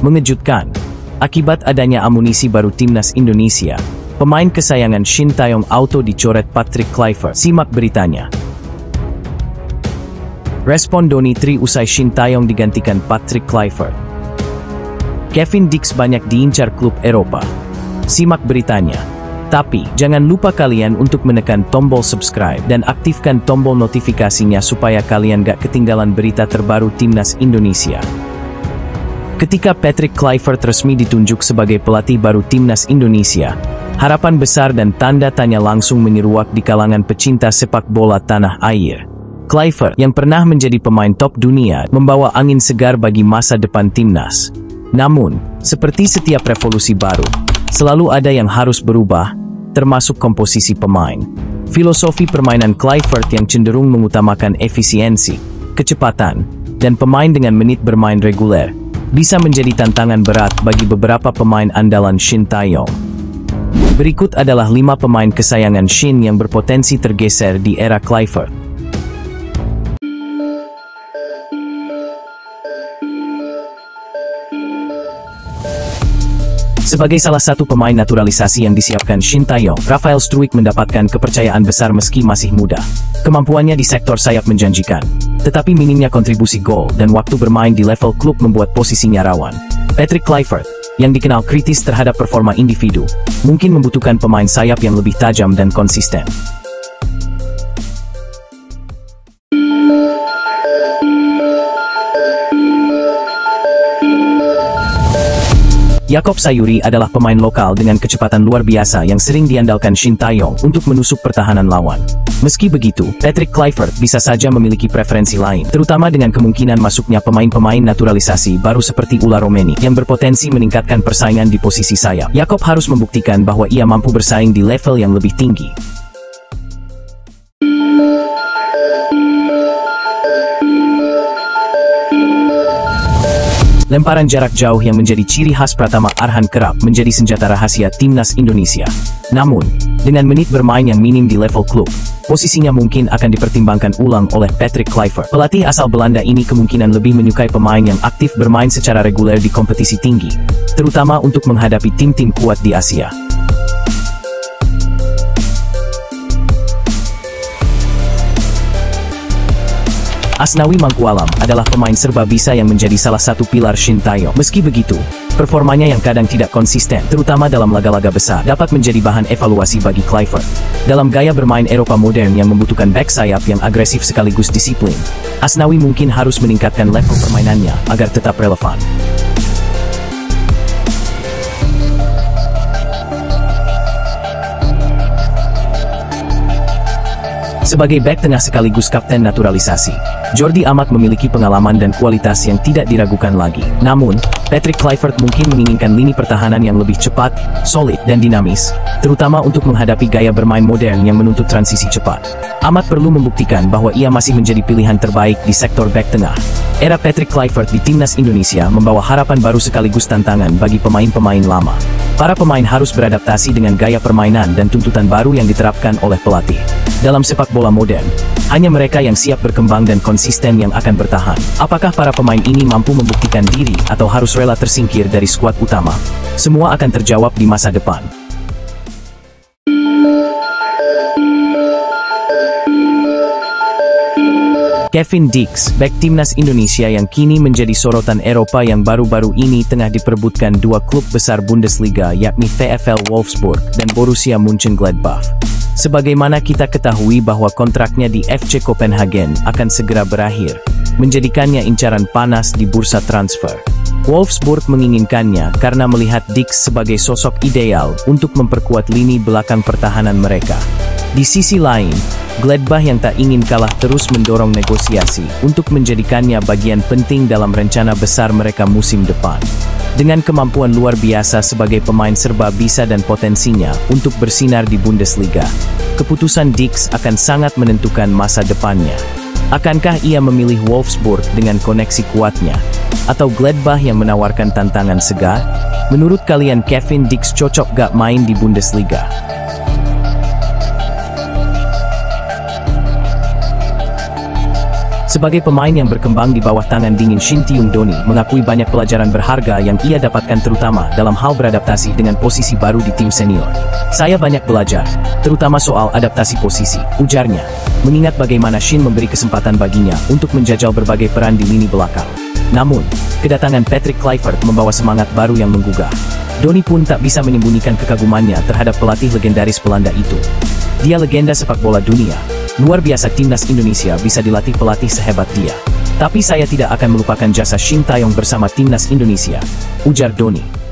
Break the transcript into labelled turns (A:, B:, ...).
A: Mengejutkan. Akibat adanya amunisi baru timnas Indonesia, pemain kesayangan Shin Tae-yong auto dicoret Patrick Kluivert. Simak beritanya. Respon Donny Tri usai Shin Tae-yong digantikan Patrick Kluivert. Kevin Dix banyak diincar klub Eropa. Simak beritanya. Tapi, jangan lupa kalian untuk menekan tombol subscribe dan aktifkan tombol notifikasinya supaya kalian gak ketinggalan berita terbaru timnas Indonesia. Ketika Patrick Kluivert resmi ditunjuk sebagai pelatih baru timnas Indonesia, harapan besar dan tanda tanya langsung menyeruak di kalangan pecinta sepak bola tanah air. Kluivert, yang pernah menjadi pemain top dunia, membawa angin segar bagi masa depan timnas. Namun, seperti setiap revolusi baru, selalu ada yang harus berubah, termasuk komposisi pemain. Filosofi permainan Kluivert yang cenderung mengutamakan efisiensi, kecepatan, dan pemain dengan menit bermain reguler, bisa menjadi tantangan berat bagi beberapa pemain andalan Shin Tae-yong. Berikut adalah 5 pemain kesayangan Shin yang berpotensi tergeser di era Kluivert. Sebagai salah satu pemain naturalisasi yang disiapkan Shin Tae-yong, Rafael Struijk mendapatkan kepercayaan besar meski masih muda. Kemampuannya di sektor sayap menjanjikan, tetapi minimnya kontribusi gol dan waktu bermain di level klub membuat posisinya rawan. Patrick Kluivert, yang dikenal kritis terhadap performa individu, mungkin membutuhkan pemain sayap yang lebih tajam dan konsisten. Jakob Sayuri adalah pemain lokal dengan kecepatan luar biasa yang sering diandalkan Shin Tae-yong untuk menusuk pertahanan lawan. Meski begitu, Patrick Kluivert bisa saja memiliki preferensi lain, terutama dengan kemungkinan masuknya pemain-pemain naturalisasi baru seperti Ula Romeni yang berpotensi meningkatkan persaingan di posisi sayap. Jakob harus membuktikan bahwa ia mampu bersaing di level yang lebih tinggi. Lemparan jarak jauh yang menjadi ciri khas Pratama Arhan kerap menjadi senjata rahasia timnas Indonesia. Namun, dengan menit bermain yang minim di level klub, posisinya mungkin akan dipertimbangkan ulang oleh Patrick Kluivert. Pelatih asal Belanda ini kemungkinan lebih menyukai pemain yang aktif bermain secara reguler di kompetisi tinggi, terutama untuk menghadapi tim-tim kuat di Asia. Asnawi Mangkualam adalah pemain serba bisa yang menjadi salah satu pilar Shin Tae-yong. Meski begitu, performanya yang kadang tidak konsisten, terutama dalam laga-laga besar, dapat menjadi bahan evaluasi bagi Kluivert. Dalam gaya bermain Eropa modern yang membutuhkan back sayap yang agresif sekaligus disiplin, Asnawi mungkin harus meningkatkan level permainannya agar tetap relevan. Sebagai bek tengah sekaligus kapten naturalisasi, Jordi Amat memiliki pengalaman dan kualitas yang tidak diragukan lagi. Namun, Patrick Kluivert mungkin menginginkan lini pertahanan yang lebih cepat, solid, dan dinamis, terutama untuk menghadapi gaya bermain modern yang menuntut transisi cepat. Amat perlu membuktikan bahwa ia masih menjadi pilihan terbaik di sektor bek tengah. Era Patrick Kluivert di timnas Indonesia membawa harapan baru sekaligus tantangan bagi pemain-pemain lama. Para pemain harus beradaptasi dengan gaya permainan dan tuntutan baru yang diterapkan oleh pelatih. Dalam sepak bola modern, hanya mereka yang siap berkembang dan konsisten yang akan bertahan. Apakah para pemain ini mampu membuktikan diri atau harus rela tersingkir dari skuad utama? Semua akan terjawab di masa depan. Kevin Dix, bek timnas Indonesia yang kini menjadi sorotan Eropa yang baru-baru ini tengah diperebutkan dua klub besar Bundesliga yakni VfL Wolfsburg dan Borussia Mönchengladbach. Sebagaimana kita ketahui bahwa kontraknya di FC Copenhagen akan segera berakhir, menjadikannya incaran panas di bursa transfer. Wolfsburg menginginkannya karena melihat Dix sebagai sosok ideal untuk memperkuat lini belakang pertahanan mereka. Di sisi lain, Gladbach yang tak ingin kalah terus mendorong negosiasi untuk menjadikannya bagian penting dalam rencana besar mereka musim depan. Dengan kemampuan luar biasa sebagai pemain serba bisa dan potensinya untuk bersinar di Bundesliga, keputusan Dix akan sangat menentukan masa depannya. Akankah ia memilih Wolfsburg dengan koneksi kuatnya, atau Gladbach yang menawarkan tantangan segar? Menurut kalian Kevin Dix cocok gak main di Bundesliga? Sebagai pemain yang berkembang di bawah tangan dingin Shin Tae-yong, Doni mengakui banyak pelajaran berharga yang ia dapatkan terutama dalam hal beradaptasi dengan posisi baru di tim senior. Saya banyak belajar, terutama soal adaptasi posisi, ujarnya, mengingat bagaimana Shin memberi kesempatan baginya untuk menjajal berbagai peran di lini belakang. Namun, kedatangan Patrick Kluivert membawa semangat baru yang menggugah. Doni pun tak bisa menyembunyikan kekagumannya terhadap pelatih legendaris Belanda itu. Dia legenda sepak bola dunia. Luar biasa timnas Indonesia bisa dilatih pelatih sehebat dia. Tapi saya tidak akan melupakan jasa Shin Tae-yong bersama timnas Indonesia, ujar Doni.